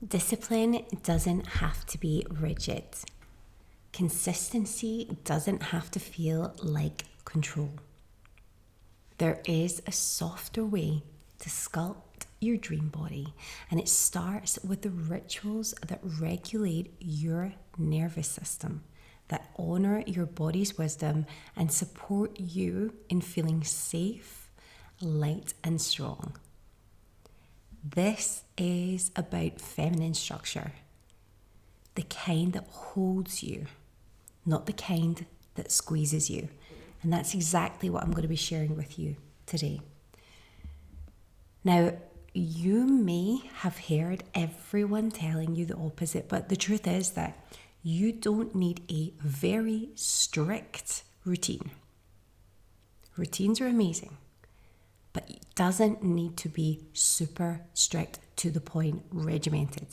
Discipline doesn't have to be rigid. Consistency doesn't have to feel like control. There is a softer way to sculpt your dream body, and it starts with the rituals that regulate your nervous system, that honor your body's wisdom and support you in feeling safe, light, and strong. This is about feminine structure, the kind that holds you, not the kind that squeezes you. And that's exactly what I'm going to be sharing with you today. Now, you may have heard everyone telling you the opposite, but the truth is that you don't need a very strict routine. Routines are amazing, but it doesn't need to be super strict, to the point, regimented.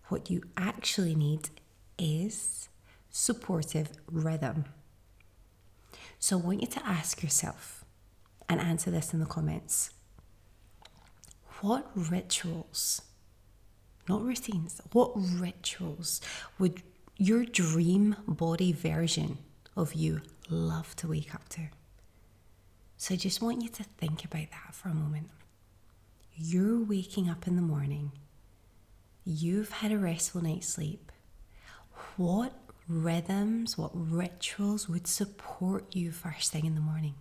What you actually need is supportive rhythm. So I want you to ask yourself and answer this in the comments. What rituals, not routines, what rituals would your dream body version of you love to wake up to? So I just want you to think about that for a moment. You're waking up in the morning. You've had a restful night's sleep. What rhythms, what rituals would support you first thing in the morning?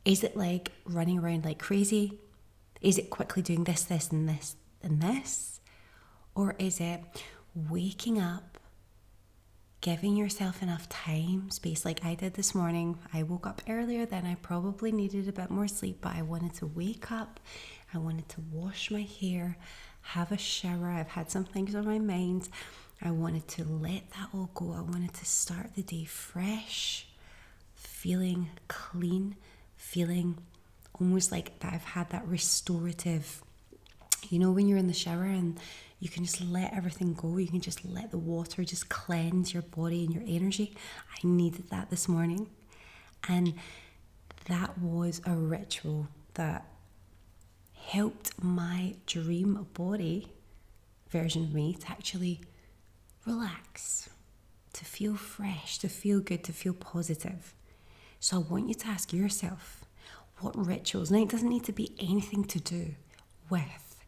Is it like running around like crazy? Is it quickly doing this, and this, and this? Or is it waking up, giving yourself enough time, space, like I did this morning? I woke up earlier than I probably needed, a bit more sleep, but I wanted to wake up. I wanted to wash my hair, have a shower. I've had some things on my mind. I wanted to let that all go. I wanted to start the day fresh, feeling clean, feeling almost like that I've had that restorative, when you're in the shower and you can just let everything go. You can just let the water just cleanse your body and your energy. I needed that this morning. And that was a ritual that helped my dream body version of me to actually relax, to feel fresh, to feel good, to feel positive. So I want you to ask yourself, what rituals, now it doesn't need to be anything to do with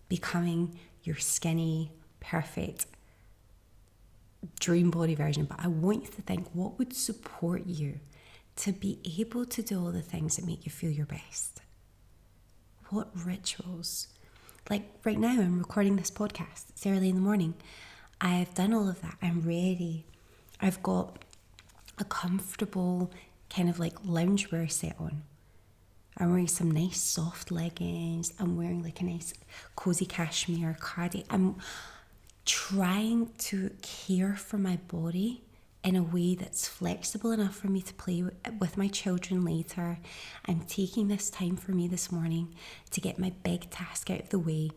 becoming your skinny, perfect dream body version, but I want you to think, what would support you to be able to do all the things that make you feel your best? What rituals? Like right now, I'm recording this podcast. It's early in the morning. I've done all of that. I'm ready. I've got a comfortable kind of like loungewear set on. I'm wearing some nice soft leggings. I'm wearing like a nice cozy cashmere cardi. I'm trying to care for my body in a way that's flexible enough for me to play with my children later. I'm taking this time for me this morning to get my big task out of the way.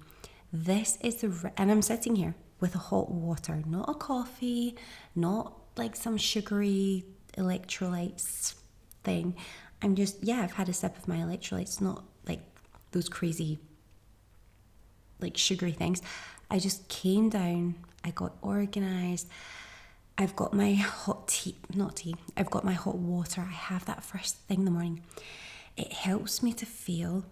And I'm sitting here with a hot water, not a coffee, not like some sugary electrolytes thing. I've had a sip of my electrolytes, not like those crazy, like sugary things. I just came down, I got organized. I've got my I've got my hot water. I have that first thing in the morning. It helps me to feel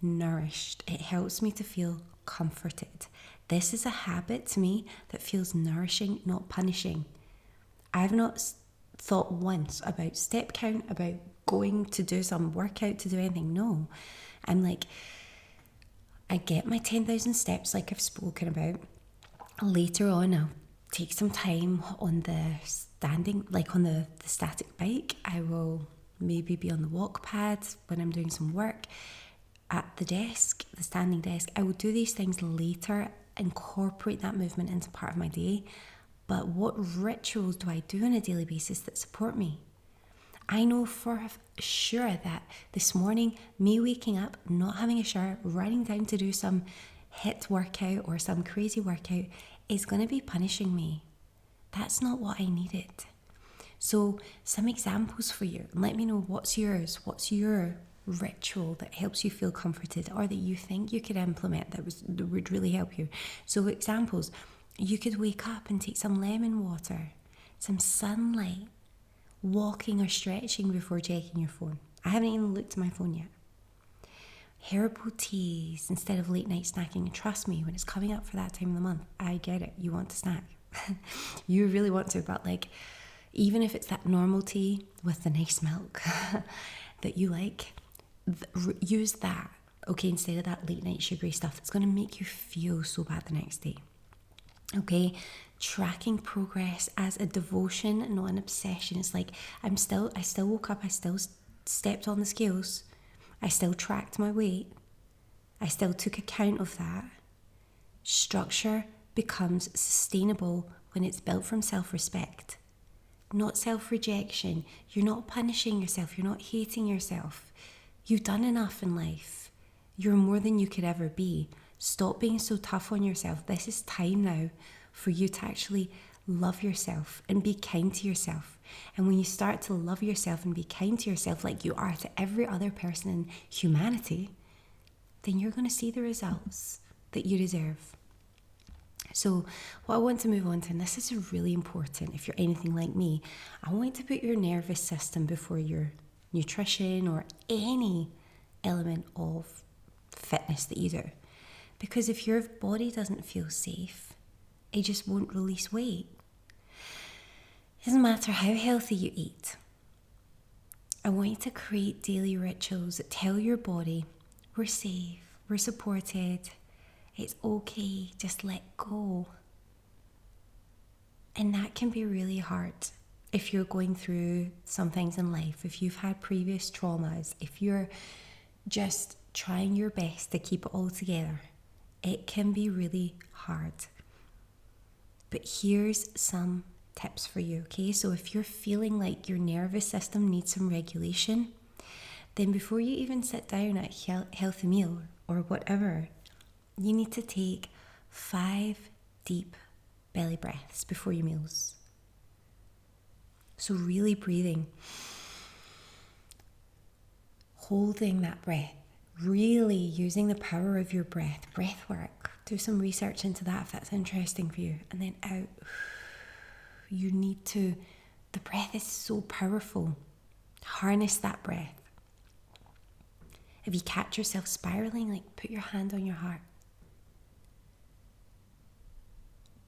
nourished. It helps me to feel comforted. This is a habit to me that feels nourishing, not punishing. I've not thought once about step count, about going to do some workout, to do anything. No, I'm like, I get my 10,000 steps like I've spoken about. Later on, I'll take some time on the static bike. I will maybe be on the walk pad when I'm doing some work. At the desk, the standing desk, I will do these things later, incorporate that movement into part of my day. But what rituals do I do on a daily basis that support me? I know for sure that this morning, me waking up, not having a shower, running down to do some HIIT workout or some crazy workout is going to be punishing me. That's not what I needed. So some examples for you. Let me know what's yours. What's your ritual that helps you feel comforted or that you think you could implement that would really help you. So examples, you could wake up and take some lemon water, some sunlight, walking or stretching before checking your phone. I haven't even looked at my phone yet. Herbal teas instead of late night snacking. And trust me, when it's coming up for that time of the month, I get it. You want to snack. You really want to, but like, even if it's that normal tea with the nice milk that you like, use that, okay, instead of that late night sugary stuff that's going to make you feel so bad the next day. Okay, tracking progress as a devotion, not an obsession. It's like, I still woke up, I still stepped on the scales, I still tracked my weight, I still took account of that. Structure becomes sustainable when it's built from self-respect, not self-rejection. You're not punishing yourself, you're not hating yourself. You've done enough in life. You're more than you could ever be. Stop being so tough on yourself. This is time now for you to actually love yourself and be kind to yourself. And when you start to love yourself and be kind to yourself like you are to every other person in humanity, then you're going to see the results that you deserve. So what I want to move on to, and this is really important if you're anything like me, I want to put your nervous system before your nutrition or any element of fitness that you do. Because if your body doesn't feel safe, it just won't release weight. It doesn't matter how healthy you eat. I want you to create daily rituals that tell your body, we're safe, we're supported, it's okay, just let go. And that can be really hard if you're going through some things in life, if you've had previous traumas, if you're just trying your best to keep it all together. It can be really hard. But here's some tips for you, okay? So if you're feeling like your nervous system needs some regulation, then before you even sit down at a healthy meal or whatever, you need to take 5 deep belly breaths before your meals. So really breathing, holding that breath, really using the power of your breath work. Do some research into that if that's interesting for you. And then out. The breath is so powerful. Harness that breath. If you catch yourself spiraling, like put your hand on your heart.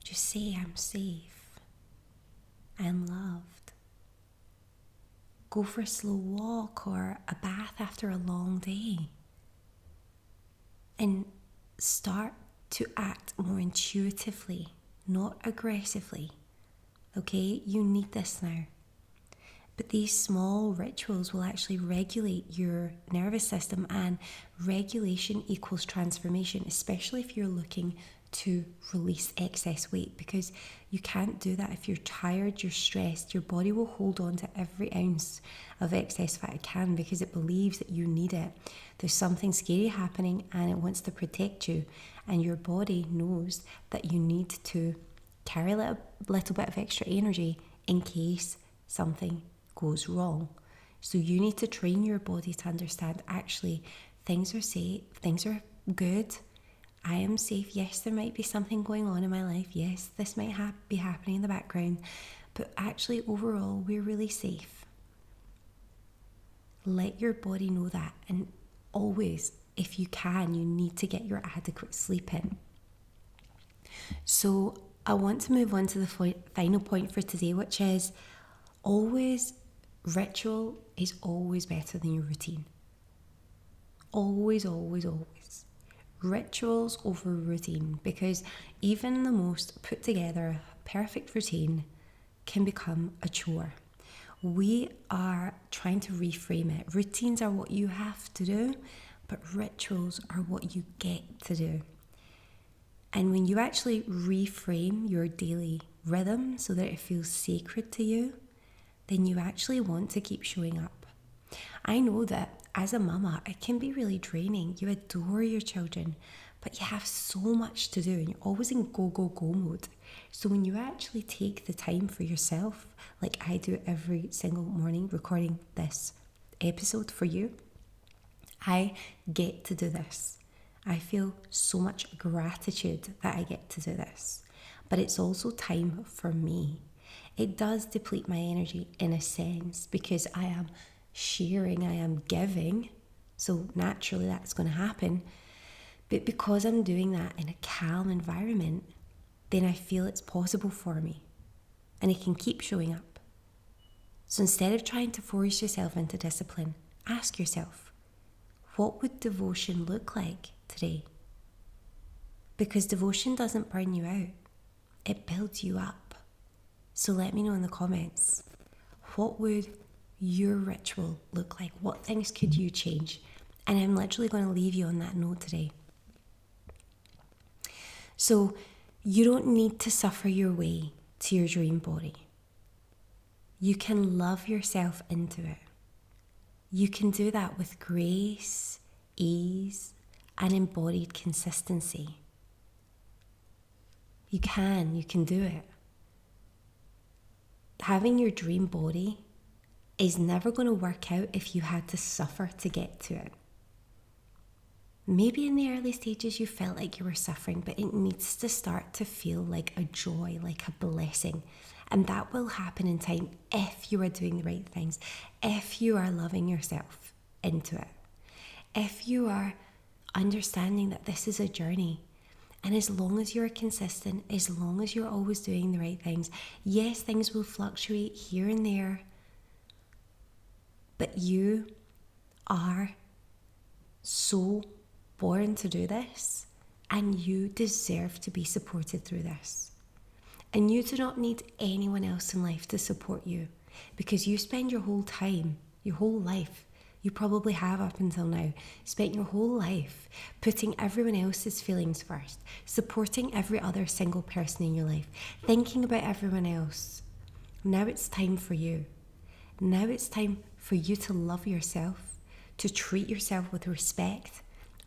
Just say, I'm safe. I am loved. Go for a slow walk or a bath after a long day. And start to act more intuitively, not aggressively. Okay, you need this now. But these small rituals will actually regulate your nervous system, and regulation equals transformation, especially if you're looking to release excess weight, because you can't do that if you're tired, you're stressed. Your body will hold on to every ounce of excess fat it can because it believes that you need it. There's something scary happening and it wants to protect you, and your body knows that you need to carry a little bit of extra energy in case something goes wrong. So you need to train your body to understand, actually, things are safe, things are good, I am safe. Yes, there might be something going on in my life. Yes, this might be happening in the background, but actually overall we're really safe. Let your body know that, and always, if you can, you need to get your adequate sleep in. So I want to move on to the final point for today, which is ritual is always better than your routine. Always, always, always. Rituals over routine, because even the most put together perfect routine can become a chore. We are trying to reframe it. Routines are what you have to do, but rituals are what you get to do. And when you actually reframe your daily rhythm so that it feels sacred to you, then you actually want to keep showing up. I know that as a mama, it can be really draining. You adore your children, but you have so much to do and you're always in go, go, go mode. So when you actually take the time for yourself, like I do every single morning recording this episode for you, I get to do this. I feel so much gratitude that I get to do this. But it's also time for me. It does deplete my energy in a sense because I am sharing, I am giving. So naturally that's going to happen. But because I'm doing that in a calm environment, then I feel it's possible for me. And it can keep showing up. So instead of trying to force yourself into discipline, ask yourself, what would devotion look like today? Because devotion doesn't burn you out. It builds you up. So let me know in the comments, what would your ritual look like? What things could you change? And I'm literally going to leave you on that note today. So you don't need to suffer your way to your dream body. You can love yourself into it. You can do that with grace, ease, and embodied consistency. You can do it. Having your dream body is never going to work out if you had to suffer to get to it. Maybe in the early stages you felt like you were suffering, but it needs to start to feel like a joy, like a blessing. And that will happen in time if you are doing the right things, if you are loving yourself into it, if you are understanding that this is a journey. And as long as you're consistent, as long as you're always doing the right things, yes, things will fluctuate here and there, but you are so born to do this, and you deserve to be supported through this. And you do not need anyone else in life to support you, because you spend your whole time, your whole life, you probably have up until now, spent your whole life putting everyone else's feelings first, supporting every other single person in your life, thinking about everyone else. Now it's time for you. Now it's time for you to love yourself, to treat yourself with respect,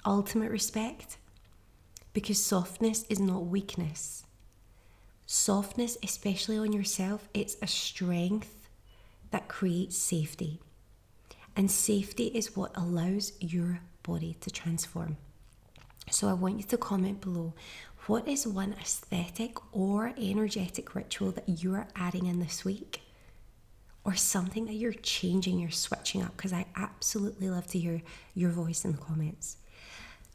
ultimate respect, because softness is not weakness. Softness, especially on yourself, it's a strength that creates safety. And safety is what allows your body to transform. So I want you to comment below, what is one aesthetic or energetic ritual that you are adding in this week? Or something that you're changing, you're switching up, because I absolutely love to hear your voice in the comments.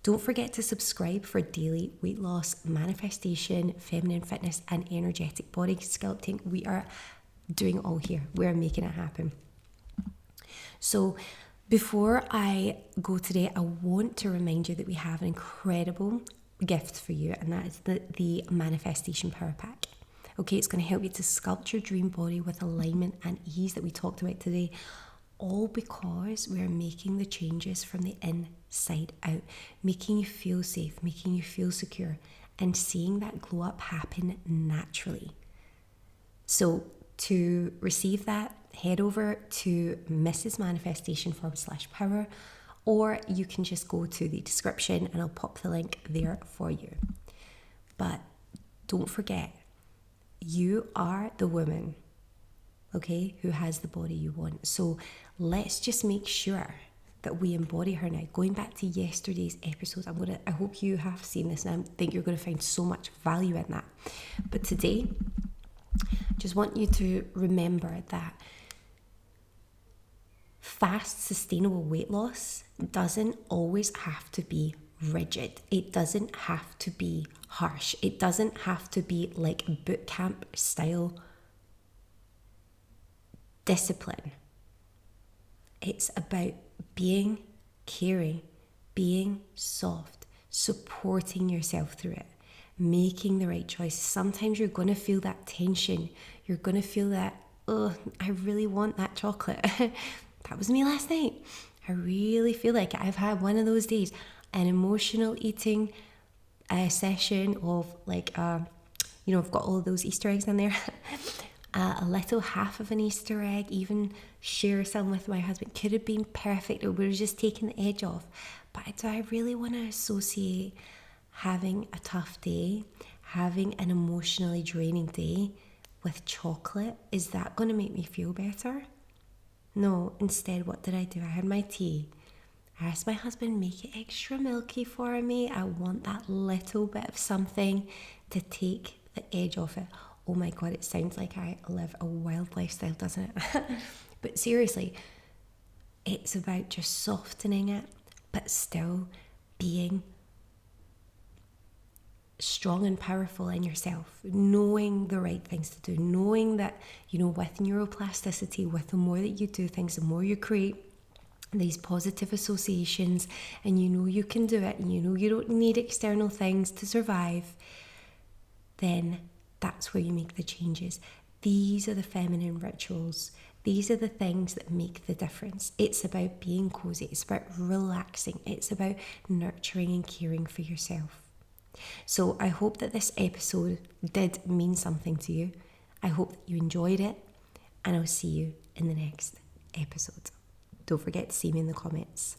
Don't forget to subscribe for daily weight loss, manifestation, feminine fitness, and energetic body sculpting. We are doing it all here. We're making it happen. So before I go today, I want to remind you that we have an incredible gift for you, and that is the Manifestation Power Pack. Okay, it's going to help you to sculpt your dream body with alignment and ease that we talked about today, all because we're making the changes from the inside out, making you feel safe, making you feel secure, and seeing that glow up happen naturally. So to receive that, head over to mrsmanifestation.com/power, or you can just go to the description and I'll pop the link there for you. But don't forget, you are the woman, okay, who has the body you want. So let's just make sure that we embody her now. Going back to yesterday's episode, I hope you have seen this, and I think you're going to find so much value in that. But today, just want you to remember that fast, sustainable weight loss doesn't always have to be rigid. It doesn't have to be harsh. It doesn't have to be like boot camp style discipline. It's about being caring, being soft, supporting yourself through it, making the right choices. Sometimes you're going to feel that tension. You're going to feel that, oh, I really want that chocolate. That was me last night. I really feel like I've had one of those days, an emotional eating session of like, I've got all of those Easter eggs in there. A little half of an Easter egg, even share some with my husband. Could have been perfect, or we were just taking the edge off. But do I really want to associate having a tough day, having an emotionally draining day with chocolate? Is that going to make me feel better? No, instead, what did I do? I had my tea. I ask my husband, make it extra milky for me. I want that little bit of something to take the edge off it. Oh my God, it sounds like I live a wild lifestyle, doesn't it? But seriously, it's about just softening it, but still being strong and powerful in yourself, knowing the right things to do, knowing that, with neuroplasticity, with the more that you do things, the more you create these positive associations, and you can do it, and you don't need external things to survive, then that's where you make the changes. These are the feminine rituals. These are the things that make the difference. It's about being cozy. It's about relaxing. It's about nurturing and caring for yourself. So I hope that this episode did mean something to you. I hope that you enjoyed it, and I'll see you in the next episode. Don't forget to see me in the comments.